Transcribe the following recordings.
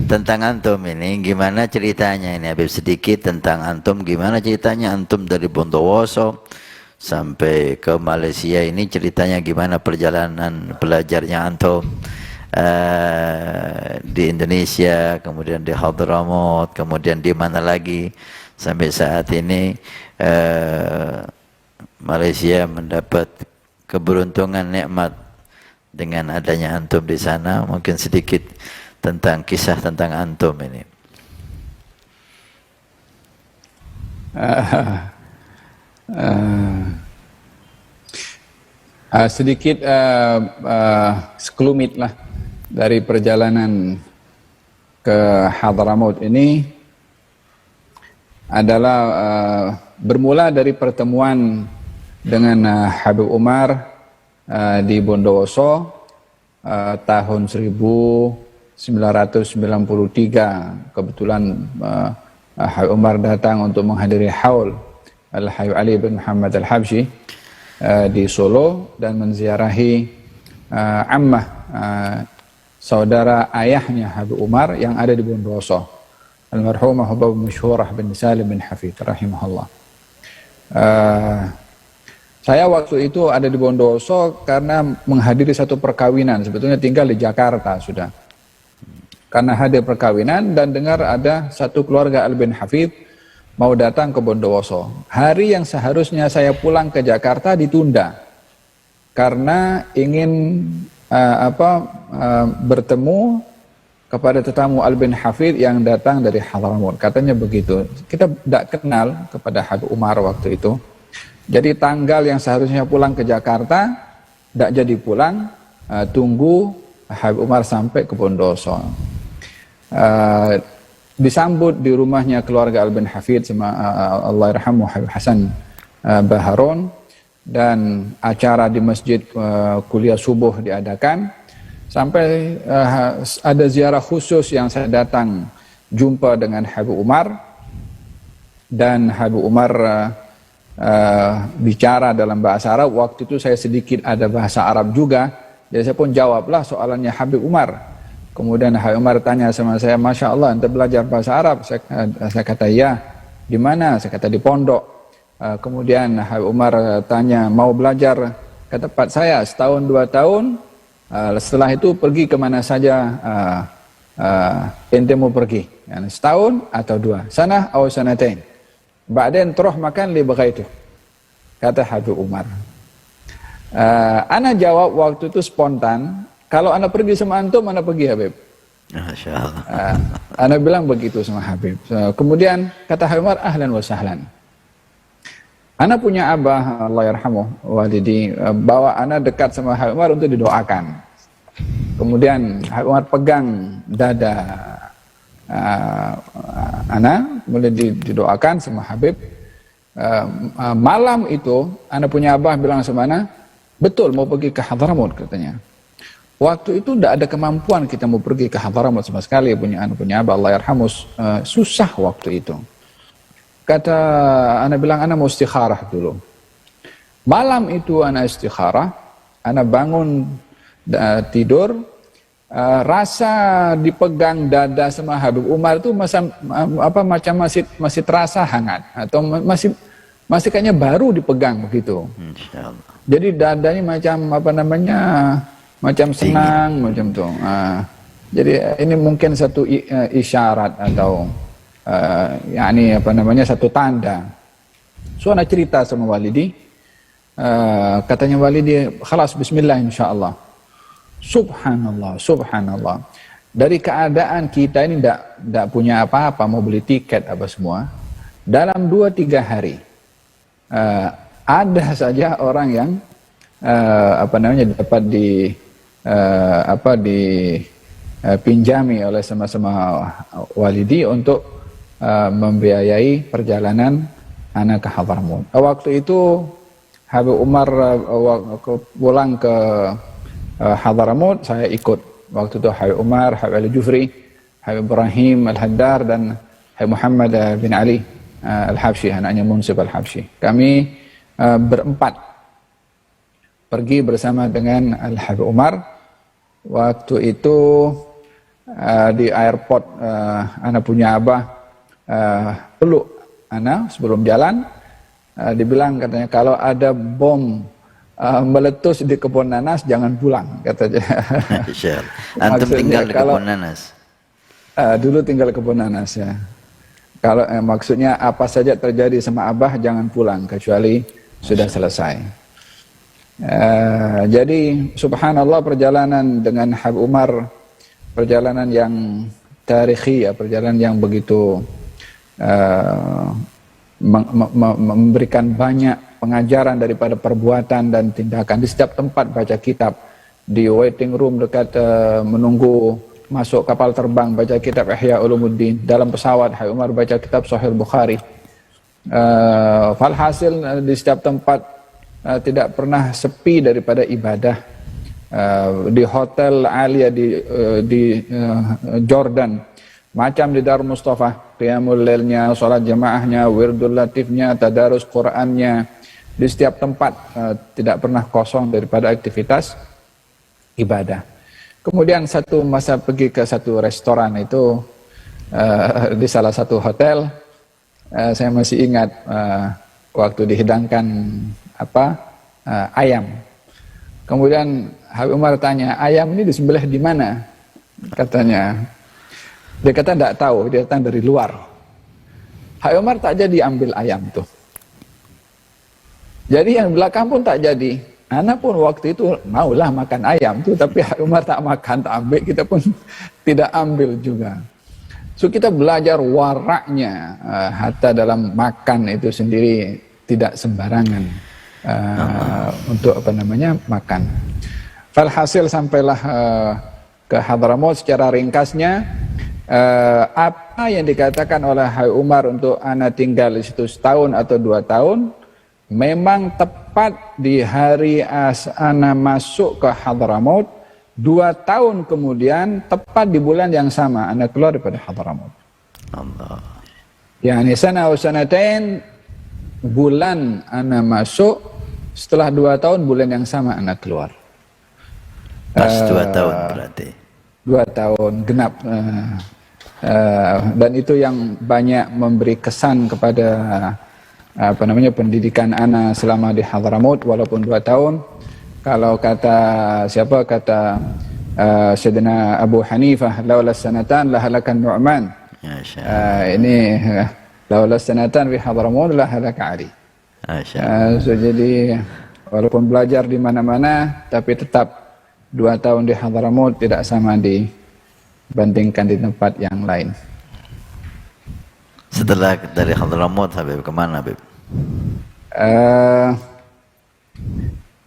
tentang antum ini, gimana ceritanya ini Habib, sedikit tentang antum, gimana ceritanya antum dari Bondowoso sampai ke Malaysia ini, ceritanya gimana perjalanan belajarnya antum di Indonesia, kemudian di Hadramaut, kemudian di mana lagi sampai saat ini Malaysia mendapat keberuntungan nikmat dengan adanya antum di sana. Mungkin sedikit tentang kisah tentang antum ini. Sedikit sekelumit lah dari perjalanan ke Hadramaut ini adalah bermula dari pertemuan dengan Habib Umar di Bondowoso tahun 1993. Kebetulan Habib Umar datang untuk menghadiri haul Al-Habib Ali bin Muhammad Al-Habsyi di Solo dan menziarahi ammah saudara ayahnya Habib Umar yang ada di Bondowoso, almarhumah Habib Masyhurah bin Salim bin Hafidh rahimahullah. Saya waktu itu ada di Bondowoso karena menghadiri satu perkawinan. Sebetulnya tinggal di Jakarta sudah. Karena hadir perkawinan dan dengar ada satu keluarga Al bin Hafidh mau datang ke Bondowoso. Hari yang seharusnya saya pulang ke Jakarta ditunda karena ingin bertemu kepada tetamu Al bin Hafidh yang datang dari Hadramaut. Katanya begitu. Kita tidak kenal kepada Habib Umar waktu itu. Jadi tanggal yang seharusnya pulang ke Jakarta tidak jadi pulang, tunggu Habib Umar sampai ke Bondowoso. Disambut di rumahnya keluarga Al bin Hafidh sama Allahyarhamu Habib Hasan Baharun, dan acara di masjid kuliah subuh diadakan sampai ada ziarah khusus yang saya datang jumpa dengan Habib Umar, dan Habib Umar bicara dalam bahasa Arab. Waktu itu saya sedikit ada bahasa Arab juga, jadi saya pun jawablah soalannya Habib Umar. Kemudian Habib Umar tanya sama saya, Masya Allah, ente belajar bahasa Arab? Saya kata ya. Di mana? Saya kata di pondok. Kemudian Habib Umar tanya, mau belajar ke tempat saya setahun 2 tahun, setelah itu pergi kemana saja ente mau pergi, setahun atau 2, sana atau sanatain, ba'dain teruh makan li baghaitu, kata Habib Umar. Ana jawab waktu itu spontan, kalau ana pergi sama antum, ana pergi Habib. Masya Allah. Ana bilang begitu sama Habib. Kemudian kata Habib Umar, ahlan wa sahlan. Ana punya abah, Allahyarhamuh walidi, bawa ana dekat sama Habib Umar untuk didoakan. Kemudian Habib Umar pegang dada ana, mulai didoakan sama Habib. Malam itu ana punya abah bilang sama ana, betul mau pergi ke Hadramaut katanya. Waktu itu tidak ada kemampuan kita mau pergi ke Hadramaut sama sekali. Ana punya abah, Allahyarhamuh, susah waktu itu. Kata ana bilang, ana mau istikharah dulu. Malam itu ana istikharah, ana bangun tidur, rasa dipegang dada sama Habib Umar itu macam masih terasa hangat, atau masih kayaknya baru dipegang begitu. Insyaallah. Jadi dadanya macam senang, macam tuh. Jadi ini mungkin satu isyarat atau satu tanda. So ana cerita sama walidi, katanya walidi, khalas bismillah insyaallah. Subhanallah, subhanallah. Dari keadaan kita ini tidak punya apa-apa, mau beli tiket apa semua, dalam 2-3 hari ada saja orang yang dapat dipinjami oleh sama-sama walidi untuk membiayai perjalanan anak ke Hadramaut. Waktu itu Habib Umar pulang ke Hadramaut, saya ikut. Waktu itu Habib Umar, Habib Ali Jufri, Habib Ibrahim Al-Haddar, dan Habib Muhammad bin Ali Al-Habsyi, anaknya Munsif Al-Habsyi. Kami berempat pergi bersama dengan Al-Habib Umar. Waktu itu di airport, ana punya abah peluk ana sebelum jalan. Dibilang katanya kalau ada bom meletus di kebun nanas jangan pulang katanya. Antum tinggal di kebun nanas. Dulu tinggal di kebun nanas ya. Kalau maksudnya apa saja terjadi sama abah jangan pulang kecuali sudah selesai. Jadi subhanallah perjalanan dengan Habib Umar perjalanan yang tarikhi ya, perjalanan yang begitu memberikan banyak pengajaran daripada perbuatan dan tindakan. Di setiap tempat baca kitab, di waiting room dekat menunggu masuk kapal terbang baca kitab Ihya Ulumuddin, dalam pesawat Habib Umar baca kitab Sahih Bukhari. Falhasil di setiap tempat tidak pernah sepi daripada ibadah. Di hotel Alia di Jordan, macam di Darul Mustafa, qiyamul lailnya, salat jamaahnya, wirdul latifnya, tadarus Qur'annya, di setiap tempat tidak pernah kosong daripada aktivitas ibadah. Kemudian satu masa pergi ke satu restoran itu di salah satu hotel, saya masih ingat waktu dihidangkan ayam. Kemudian Habib Umar tanya, ayam ini disembelih di mana? Katanya. Dia kata tidak tahu, dia datang dari luar. Habib Umar tak jadi ambil ayam tuh. Jadi yang belakang pun tak jadi. Anak pun waktu itu maulah makan ayam tuh, tapi Habib Umar tak makan, tak ambil, kita pun tidak ambil juga. So kita belajar waraknya, hatta dalam makan itu sendiri tidak sembarangan untuk makan. Falhasil sampailah ke Hadramaut. Secara ringkasnya, apa yang dikatakan oleh Habib Umar untuk ana tinggal di situ setahun atau 2 tahun, memang tepat di hari ana masuk ke Hadramaut. 2 tahun kemudian, tepat di bulan yang sama, ana keluar daripada Hadramaut. Allah. Yani sana atau sanatain, bulan ana masuk, setelah 2 tahun bulan yang sama ana keluar. Pas 2 tahun berarti. 2 tahun genap. Dan itu yang banyak memberi kesan kepada pendidikan ana selama di Hadramaut, walaupun 2 tahun. Kalau kata Sayyidina Abu Hanifah, laula sanatan lahalakan Nu'man. Ini laula sanatan fi Hadramaut lahalaka Ali. So jadi walaupun belajar di mana-mana, tapi tetap 2 tahun di Hadramaut tidak sama dibandingkan di tempat yang lain. Setelah dari Hadramaut, Habib kemana, Habib?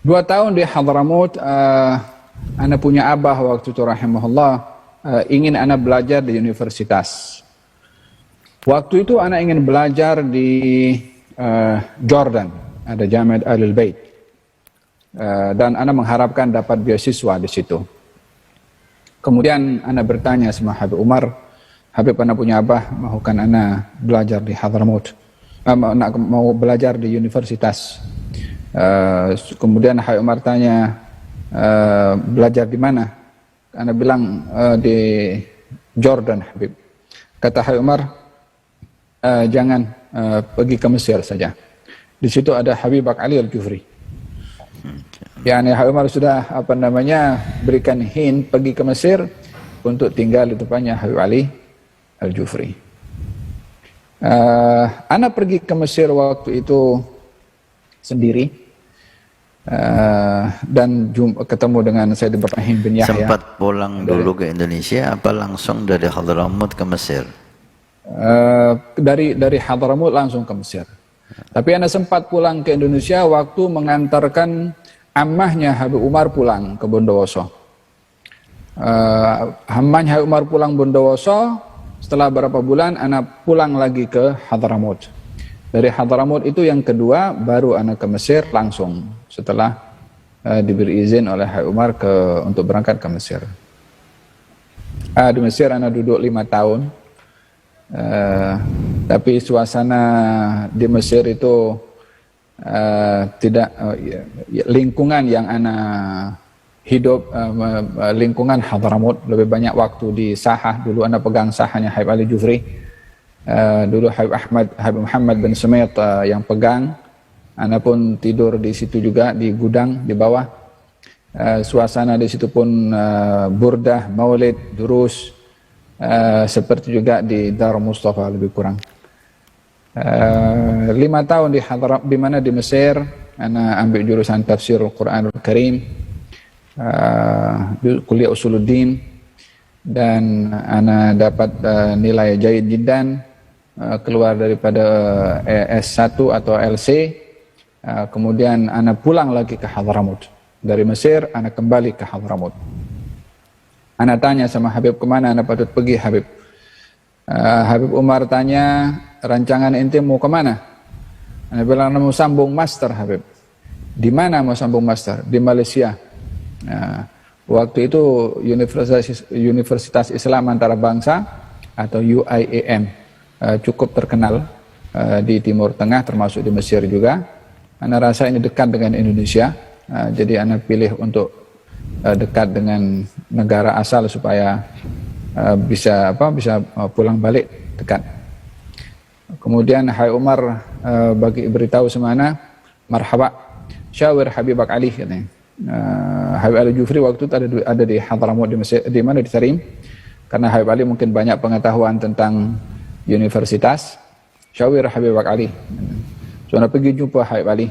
2 tahun di Hadramaut, ana punya abah waktu itu rahimahullah, ingin ana belajar di universitas. Waktu itu ana ingin belajar di Jordan, ada Jamiat Ahlul Bait. Dan ana mengharapkan dapat beasiswa di situ. Kemudian ana bertanya sama Habib Umar, Habib, ana punya abah mahukan ana belajar di Hadramaut, mau belajar di universitas. Kemudian Habib Umar tanya, belajar di mana? Ana bilang di Jordan, Habib. Kata Habib Umar, jangan, pergi ke Mesir saja. Di situ ada Habib Ali Al-Jufri. Yani Habib Umar sudah berikan hint pergi ke Mesir untuk tinggal di tempatnya Habib Ali Al-Jufri. Ana pergi ke Mesir waktu itu sendiri, dan ketemu dengan Sayyid Ibrahim bin Yahya. Sempat pulang dulu ke Indonesia apa langsung dari Hadramaut ke Mesir? Dari Hadramaut langsung ke Mesir. Tapi ana sempat pulang ke Indonesia waktu mengantarkan ammahnya Habib Umar pulang ke Bondowoso. Ammahnya Habib Umar pulang Bondowoso, setelah berapa bulan ana pulang lagi ke Hadramaut. Dari Hadramaut itu yang kedua baru ana ke Mesir langsung setelah diberi izin oleh Habib Umar untuk berangkat ke Mesir. Di Mesir ana duduk 5 tahun. Tapi suasana di Mesir itu tidak lingkungan yang ana hidup lingkungan Hadramut, lebih banyak waktu di Sahah. Dulu Anda pegang Sahahnya Habib Ali Jufri, dulu Habib Muhammad bin Sumait yang pegang. Anda pun tidur di situ juga, di gudang di bawah. Suasana di situ pun burdah, maulid, durus, seperti juga di Darul Mustafa lebih kurang. 5 tahun di mana di Mesir, Ana ambil jurusan tafsir Al-Quranul Karim, kuliah Usuluddin, dan Ana dapat nilai jayid jiddan, keluar daripada S1 atau LC. Kemudian Ana pulang lagi ke Hadramut. Dari Mesir, Ana kembali ke Hadramut. Ana tanya sama Habib, kemana Ana patut pergi Habib? Habib Umar tanya, rancangan ente mau kemana? Ana bilang, mau sambung master Habib. Di mana mau sambung master? Di Malaysia. Waktu itu Universitas Islam Antarabangsa atau UIAM cukup terkenal di Timur Tengah, termasuk di Mesir juga. Ana rasa ini dekat dengan Indonesia, jadi Ana pilih untuk dekat dengan negara asal supaya bisa pulang balik dekat. Kemudian Hai Umar beritahu semana, marhaba, syawir Habibak Ali katanya. Habib Ali Jufri waktu itu ada di Hadramut di Mesir, di mana di Tarim, karena Habib Ali mungkin banyak pengetahuan tentang universitas. Syawir Habibak Ali. So Ana pergi jumpa Habib Ali,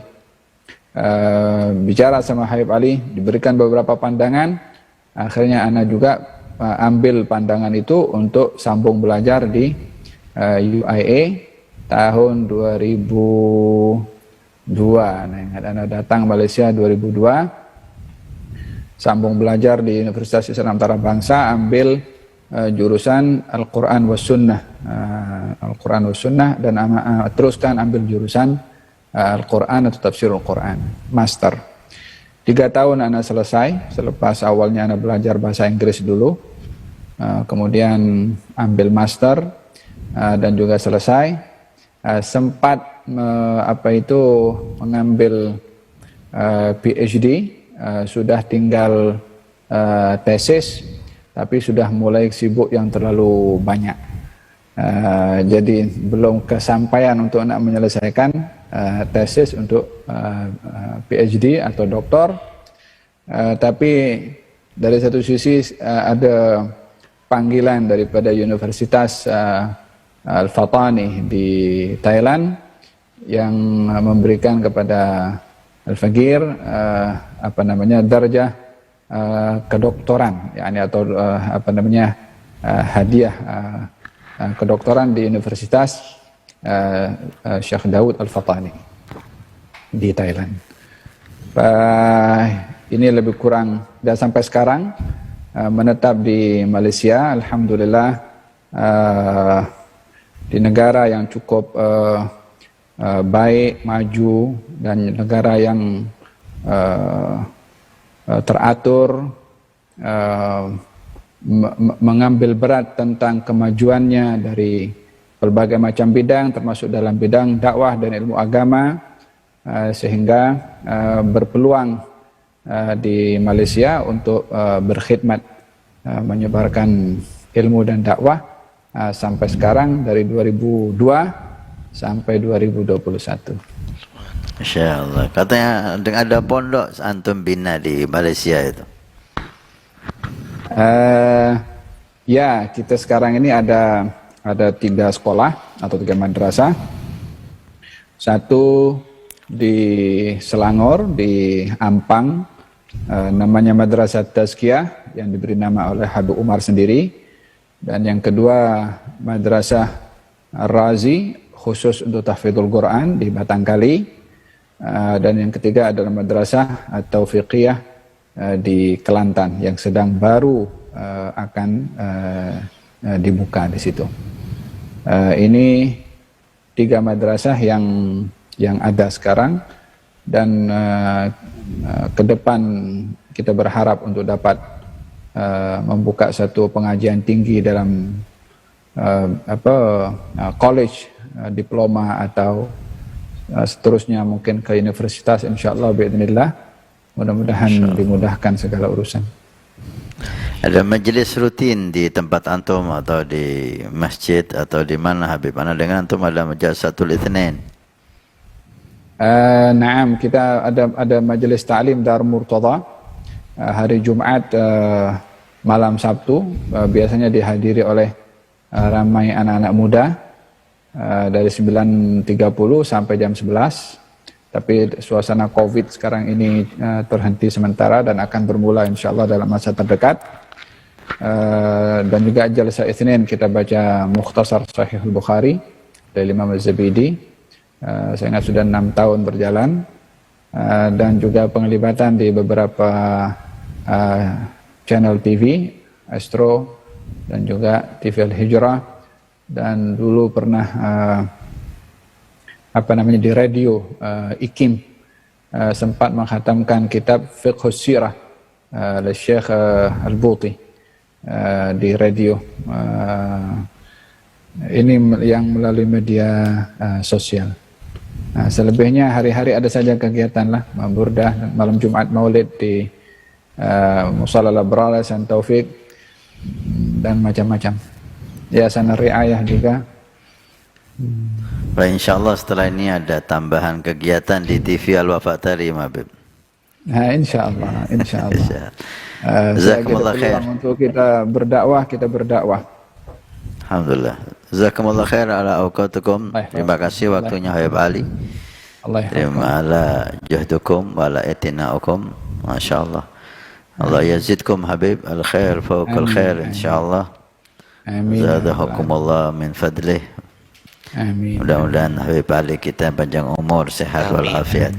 bicara sama Habib Ali, diberikan beberapa pandangan. Akhirnya Ana juga ambil pandangan itu untuk sambung belajar di UIA tahun 2002. Nah, ingat Ana datang Malaysia 2002, sambung belajar di Universitas Islam Antarabangsa, ambil jurusan Al-Quran was Sunnah, Al-Quran was Sunnah, dan teruskan ambil jurusan Al-Quran atau Tafsir Al-Quran, master. 3 tahun Ana selesai, selepas awalnya Ana belajar bahasa Inggris dulu, kemudian ambil master, dan juga selesai. Sempat mengambil PhD, sudah tinggal tesis, tapi sudah mulai sibuk yang terlalu banyak. Jadi belum kesampaian untuk nak menyelesaikan tesis untuk PhD atau doktor. Tapi dari satu sisi ada panggilan daripada Universitas Al-Fatani di Thailand yang memberikan kepada Al-Faqir darjah kedoktoran, yakni atau hadiah kedoktoran di Universitas Syekh Daud Al-Fatani di Thailand. Ini lebih kurang, dan sampai sekarang menetap di Malaysia, alhamdulillah, di negara yang cukup baik, maju, dan negara yang teratur, mengambil berat tentang kemajuannya dari berbagai macam bidang, termasuk dalam bidang dakwah dan ilmu agama, sehingga berpeluang di Malaysia untuk berkhidmat, menyebarkan ilmu dan dakwah sampai sekarang, dari 2002 sampai 2021. Masya Allah. Katanya ada pondok antum bina di Malaysia itu. Ya, kita sekarang ini ada 3 sekolah atau 3 madrasah. Satu di Selangor, di Ampang, namanya Madrasah Tazkiyah, yang diberi nama oleh Habib Umar sendiri. Dan yang kedua Madrasah Ar-Razi, khusus untuk tahfidzul Quran di Batangkali. Dan yang ketiga adalah Madrasah At-Taufiqiyah di Kelantan, yang sedang baru akan dibuka di situ. Ini 3 madrasah yang ada sekarang, dan ke depan kita berharap untuk dapat membuka satu pengajian tinggi dalam college, diploma, atau seterusnya mungkin ke universitas, insyaallah biidznillah. Mudah-mudahan dimudahkan segala urusan. Ada majelis rutin di tempat antum atau di masjid atau di mana Habib? Ana dengan antum ada Jalsatul Itsnain. Naam, kita ada majelis ta'lim Dar Murtada hari Jumat malam Sabtu, biasanya dihadiri oleh ramai anak-anak muda dari 9.30 sampai jam 11. Tapi suasana Covid sekarang ini terhenti sementara dan akan bermula insyaallah dalam masa terdekat. Dan juga Jalsa Itsnain kita baca Mukhtasar Sahih Al-Bukhari dari Imam Az-Zabidi. Saya ingat sudah 6 tahun berjalan, dan juga penglibatan di beberapa channel TV, Astro dan juga TV Al-Hijrah, dan dulu pernah di radio IKIM sempat menghatamkan kitab Fiqhus Sirah oleh Syekh Al-Buti di radio. Ini yang melalui media sosial. Nah, selebihnya hari-hari ada saja kegiatan lah, burdah, malam Jumat Maulid di Musalla Labrar San Taufik dan macam-macam. Yayasan Riayah juga. Baik, insyaallah setelah ini ada tambahan kegiatan di TV Al-Wafa Tarim, Habib. Nah, insyaallah. Jazakumullah khair. Untuk kita berdakwah. Alhamdulillah. Jazakumullah khair ala awqatukum. Terima kasih waktunya Habib Ali. Terima ala jahdukum wa ala itina'ukum. Masyaallah. Allah yazidkum Habib al-khair fawqa al-khair insyaallah. Amin. Zadahukumullah min fadlih. Amin. Mudah-mudahan Habib Ali kita panjang umur, sehat walafiat.